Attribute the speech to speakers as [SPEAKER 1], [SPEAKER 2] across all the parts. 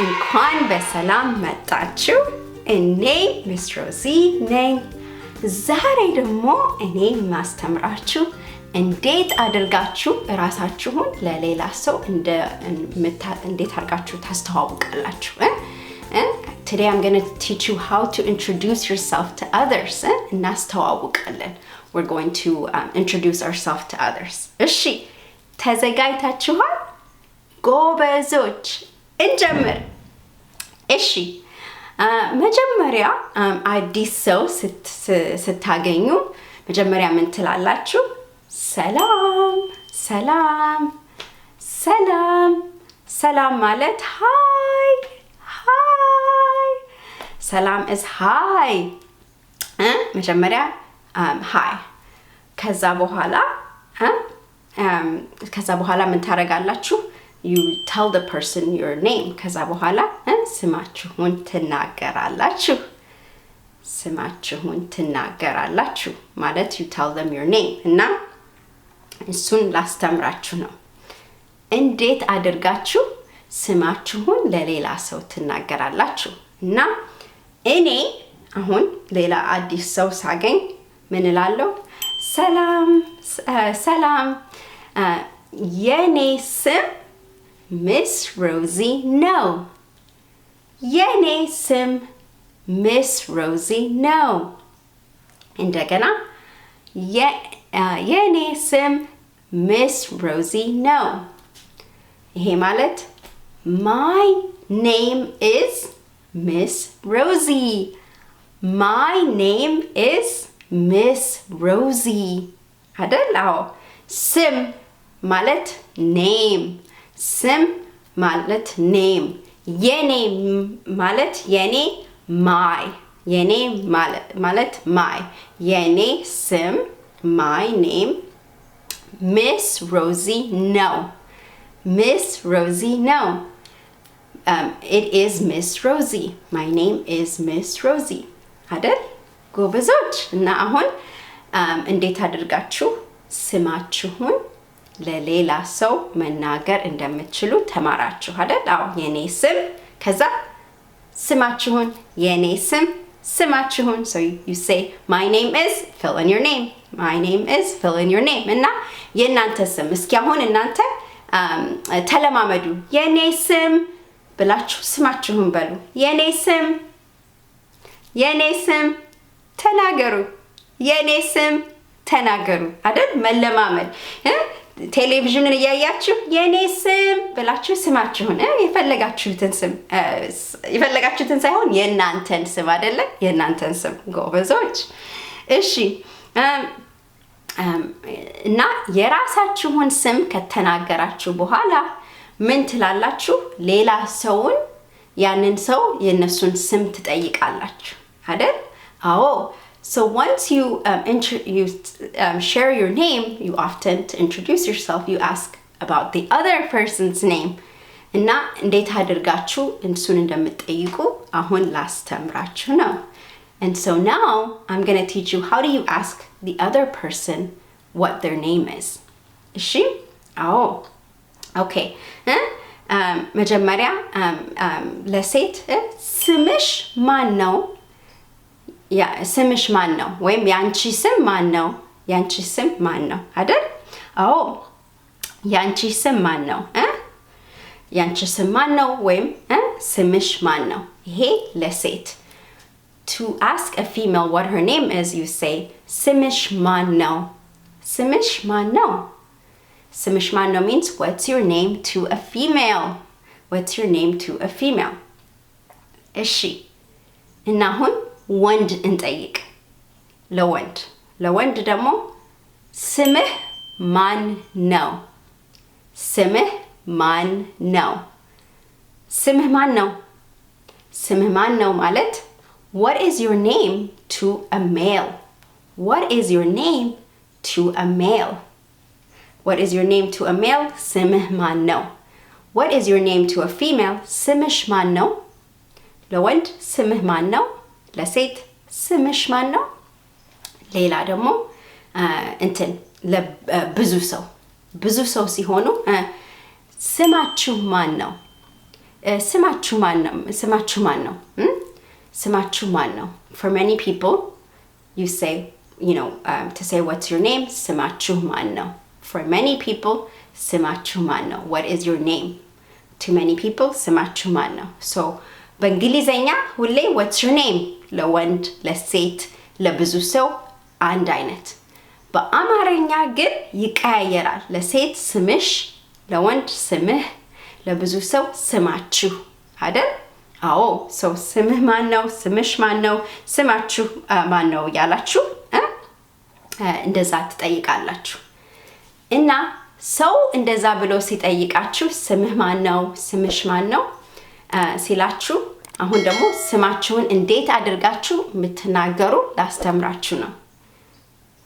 [SPEAKER 1] እንኳን በሰላም መጣችሁ። እኔ ሚስ ሮዚ ነኝ። ዛሬ ደግሞ እኔ ማስተምራችሁ እንዴት አድርጋችሁ ራሳችሁን ለሌላ ሰው እንዴት አድርጋችሁ ታስተዋውቃላችሁ። Today I'm going to teach you how to introduce yourself to others. እናስተዋውቃለን. We're going to introduce ourselves to others. እሺ ተዘጋጅታችኋል? ጎበዞች እንጀምር። እሺ መጀመሪያ አዲስ ሰው ስታገኙ መጀመሪያ ምን ትላላችሁ? ሰላም ሰላም ሰላም ሰላም ማለት ሃይ ሃይ ሰላም is ሃይ መጀመሪያ ሃይ ከዛ በኋላ ምን ታረጋላችሁ? You tell the person your name. ከዛ በኋላ ስማችሁን ትናገራላችሁ ማለት you tell them your name እና እሱን ላስተምራችሁ ነው። እንዴት አድርጋችሁ ስማችሁን ለሌላ ሰው ትናገራላችሁ? እና እኔ አሁን ሌላ አዲስ ሰው ሳገኝ ምን እላለሁ? ሰላም የኔ ስም Miss Rosie No. የኔ ስም Miss Rosie No. እንደገና የኔ ስም Miss Rosie No. ይሄ ማለት My name is Miss Rosie. My name is Miss Rosie. አይደል? አዎ ስም ማለት name. ስም ማለት name. የኔ ማለት የኔ my. የኔ ማለት my. የኔ ስም my name Miss Rosie No. Miss Rosie No. It is Miss Rosie. My name is Miss Rosie. አይደል? ጎበዞች እና አሁን እንዴት አድርጋችሁ ስማችሁን ለሌላ ሰው መናገር እንደምትችሉ ተማራችሁ አይደል? አዎ የኔ ስም ከዛ ስማችሁን የኔ ስም ስማችሁን so you say my name is fill in your name. My name is fill in your name. እና የናንተ ስም እስኪ አሁን እናንተ ተለማመዱ። የኔ ስም ብላችሁ ስማችሁን በሉ። የኔ ስም ተናገሩ። የኔ ስም ተናገሩ አይደል? መለማመድ ቴሌቪዥንን እያያችሁ የኔ ስም ብላችሁ ስማችሁን የፈለጋችሁትን ሳይሆን የናንተን ስም አይደለ? የናንተን ስም ጎበዞች። እሺ እና የራሳችሁን ስም ከተናገራችሁ በኋላ ምን ትላላችሁ? ሌላ ሰውን ያንን ሰው የነሱን ስም ትጠይቃላችሁ አይደል? አዎ So once you share your name, you often to introduce yourself, you ask about the other person's name. እና እንዴት አድርጋችሁ እሱን እንደምትጠይቁ አሁን ላስተምራችሁ ነው። And so now I'm going to teach you how do you ask the other person what their name is. እሺ? አዎ. Okay. መጀመሪያ ለሴት ስምሽ ማን ነው? ስምሽ ማን ነው? ወይም ያንቺ ስም ማን ነው? ያንቺ ስም ማን ነው? አይደል? አዎ ያንቺ ስም ማን ነው? ያንቺ ስም ማን ነው? ወይም ስምሽ ማን ነው? ይሄ ለሴት. To ask a female what her name is, you say ስምሽ ማን ነው? ስምሽ ማን ነው? ስምሽ ማን ነው means what's your name to a female? What's your name to a female? እሺ እና አሁን ወንድ እንጠይቅ። ለወንድ ደግሞ ስምህ ማን ነው? ስምህ ማን ነው? ስምህ ማን ነው? ስምህ ማን ነው ማለት what is your name to a male? What is your name to a male? What is your name to a male? ስምህ ማን ነው? What is your name to a female? ስምሽ ማን ነው? ለወንድ ስምህ ማን ነው? ለሴት ስምሽ ማን ነው? ሌላ ደግሞ ብዙ ሰው ሲሆኑ ስማችሁ ማን ነው? ስማችሁ ማን ነው? ስማችሁ ማን ነው? ስማችሁ ማን ነው? For many people, you say, to say what's your name, ስማችሁ ማን ነው? For many people, ስማችሁ ማን ነው? What is your name? To many people, ስማችሁ ማን ነው? So በእንግሊዘኛ ሁሌ what's your name ለወንድ ለሴት ለብዙ ሰው አንድ አይነት። በአማርኛ ግን ይቀያየራል። ለሴት ስምሽ፣ ለወንድ ስምህ፣ ለብዙ ሰው ስማችሁ አይደል? አዎ። ሰው ስምህ ማን ነው? ስምሽ ማን ነው? ስማችሁ ማን ነው ያላችሁ እንደዛ ትጠይቃላችሁ። እና ሰው እንደዛ ብሎ ሲጠይቃችሁ ስምህ ማን ነው? ስምሽ ማን ነው ሲላችሁ አሁን ደግሞ ስማችሁን እንዴት አድርጋችሁ የምትናገሩ ላስተምራችሁ ነው።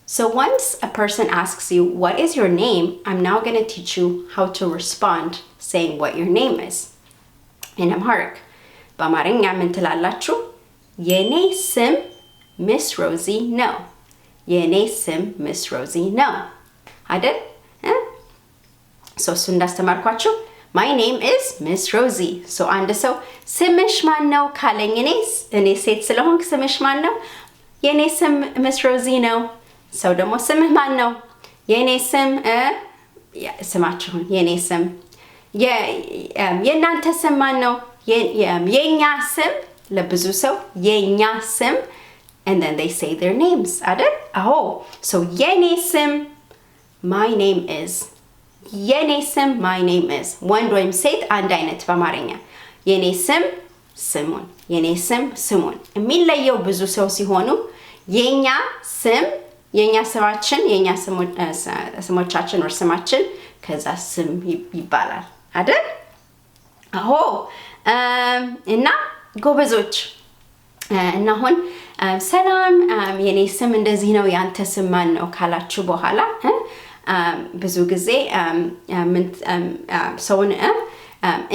[SPEAKER 1] So once a person asks you, what is your name? I'm now going to teach you how to respond saying what your name is. In Amharic, በአማርኛ ምን ትላላችሁ? የኔ ስም Miss Rosie ነው። የኔ ስም Miss Rosie ነው አይደል? እሱ እንዳስተማርኳችሁ my name is Miss Rosie. So አንድ ሰው ስምሽ ማን ነው ካለኝ እኔ ሴት ስለሆንኩ ስምሽ ማን ነው? የኔ ስም Miss Rosie ነው። ሰው ደግሞ ስምህ ማን ነው? የኔ ስም ስማችሁን የኔ ስም የእናንተ ስም ማን ነው? የኛ ስም ለብዙ ሰው የኛ ስም and then they say their names አይደል? አዎ። so የኔ ስም my name is የኔ ስም my name is ወንድ ወይም ሴት አንድ አይነት በአማርኛ የኔ ስም ስሙን የኔ ስም ስሙን የሚለየው ብዙ ሰው ሲሆኑ የኛ ስም የኛ ስማችን የኛ ስሞቻችን ወር ስማችን ከዛ ስም ይባላል አይደል? አዎ። እና ጎበዞች እና አሁን ሰላም የኔ ስም እንደዚህ ነው ያንተ ስም ማን ነው ካላችሁ በኋላ ብዙ ጊዜ ሰውን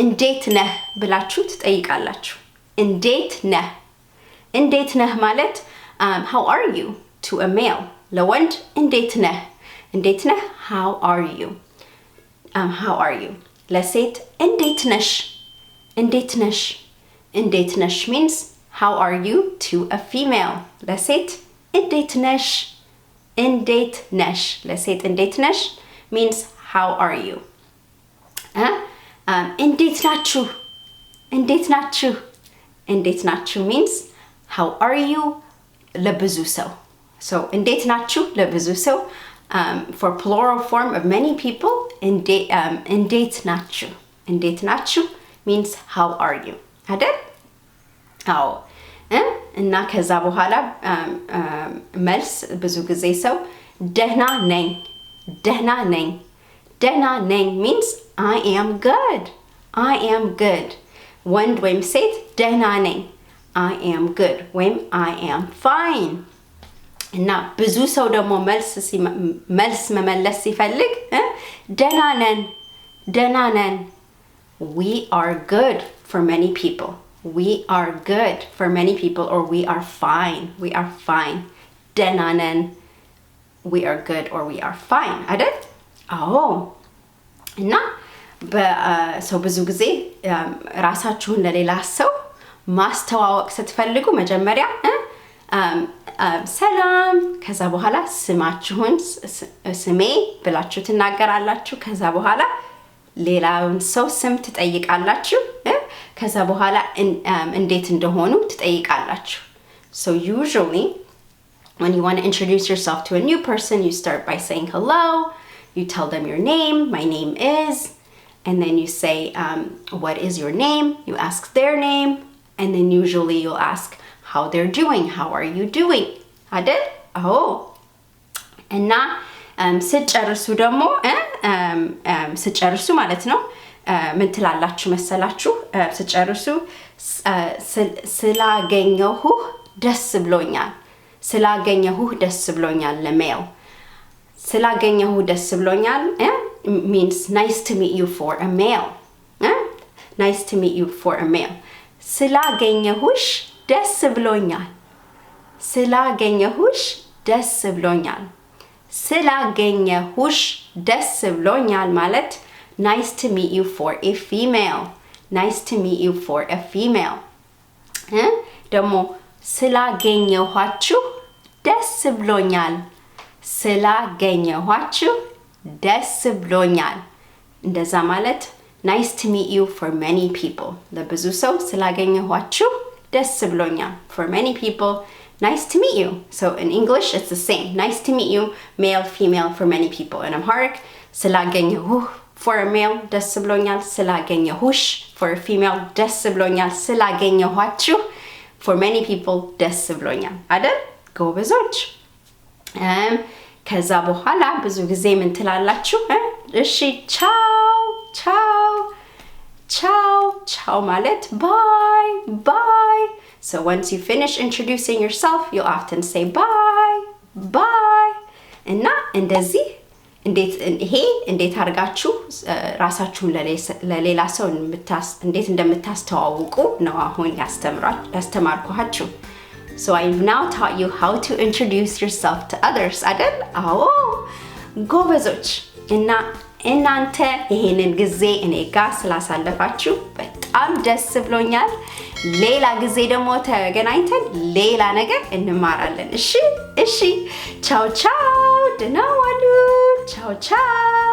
[SPEAKER 1] እንዴት ነህ ብላችሁ ትጠይቃላችሁ። እንዴት ነህ ማለት how are you to a male ለወንድ እንዴት ነህ how are you ለሴት እንዴት ነሽ means how are you to a female ለሴት እንዴት ነሽ ለሴት እንዴት ነሽ means how are you እንዴት ናችሁ means how are you ለብዙ ሰው so እንዴት ናችሁ ለብዙ ሰው for plural form of many people እንዴት ናችሁ means how are you አይደል? አዎ። እና ከዛ በኋላ መልስ ብዙ ጊዜ ሰው ደህና ነኝ means I am good ወንድ ወይም ሴት ደህና ነኝ I am good ወይም I am fine እና ብዙ ሰው ደግሞ መልስ መመለስ ሲፈልግ ደህና ነን we are good for many people we are good for many people or we are fine ደህና ነን we are good or we are fine አይደል? አዎ። እና ሰው ብዙ ጊዜ ራሳችሁን ለሌላ ሰው ማስተዋወቅ ስትፈልጉ መጀመሪያ ሰላም ከዛ በኋላ ስማችሁን ስሜ ብላችሁ ትናገራላችሁ። ከዛ በኋላ ሌላውን ሰው ስም ትጠይቃላችሁ። ከዛ በኋላ እንዴት እንደሆኑ ትጠይቃላችሁ። So usually when you want to introduce yourself to a new person, you start by saying hello, you tell them your name, my name is, and then you say what is your name, you ask their name, and then usually you'll ask how they're doing, how are you doing አይደል? አዎ። እና ስጨርሱ ማለት ነው ምን ትላላችሁ መሰላችሁ? ስጨርሱ ስላገኘሁህ ደስ ብሎኛል ለሜል ስላገኘሁህ ደስ ብሎኛል means nice to meet you for a male ስላገኘሁሽ ደስ ብሎኛል ማለት nice to meet you for a female nice to meet you for a female. ደግሞ ስላገኘኋችሁ ደስ ብሎኛል ስላገኘኋችሁ ደስ ብሎኛል እንደዛ ማለት nice to meet you for many people ለብዙ ሰው ስላገኘኋችሁ ደስ ብሎኛል for many people nice to meet you so in English it's the same nice to meet you male female for many people in Amharic ስላገኘሁህ for a male ደስ ብሎኛል ስላገኘሁሽ for a female ደስ ብሎኛል ስላገኘኋችሁ for many people ደስ ብሎኛል አይደል ጎበዞች ከዛ በኋላ ብዙ ጊዜ ምን ትላላችሁ እሺ ቻው ቻው ቻው ቻው ማለት bye bye so once you finish introducing yourself you often say bye bye እና እንደዚህ እንዴት አድርጋችሁ ራሳችሁን ለሌላ ሰው እንዴት እንደምታስተዋውቁ ነው አሁን ያስተማርኳችሁ So I've now taught you how to introduce yourself to others. አይደል? አዎ ጎበዞች እና እናንተ ይሄንን ጊዜ እኔ ጋር ስላሳለፋችሁ በጣም ደስ ብሎኛል። ሌላ ጊዜ ደግሞ ተገናኝተን ሌላ ነገር እንማራለን። እሺ ቻው ቻው ደህና ዋሉ ቻው ቻው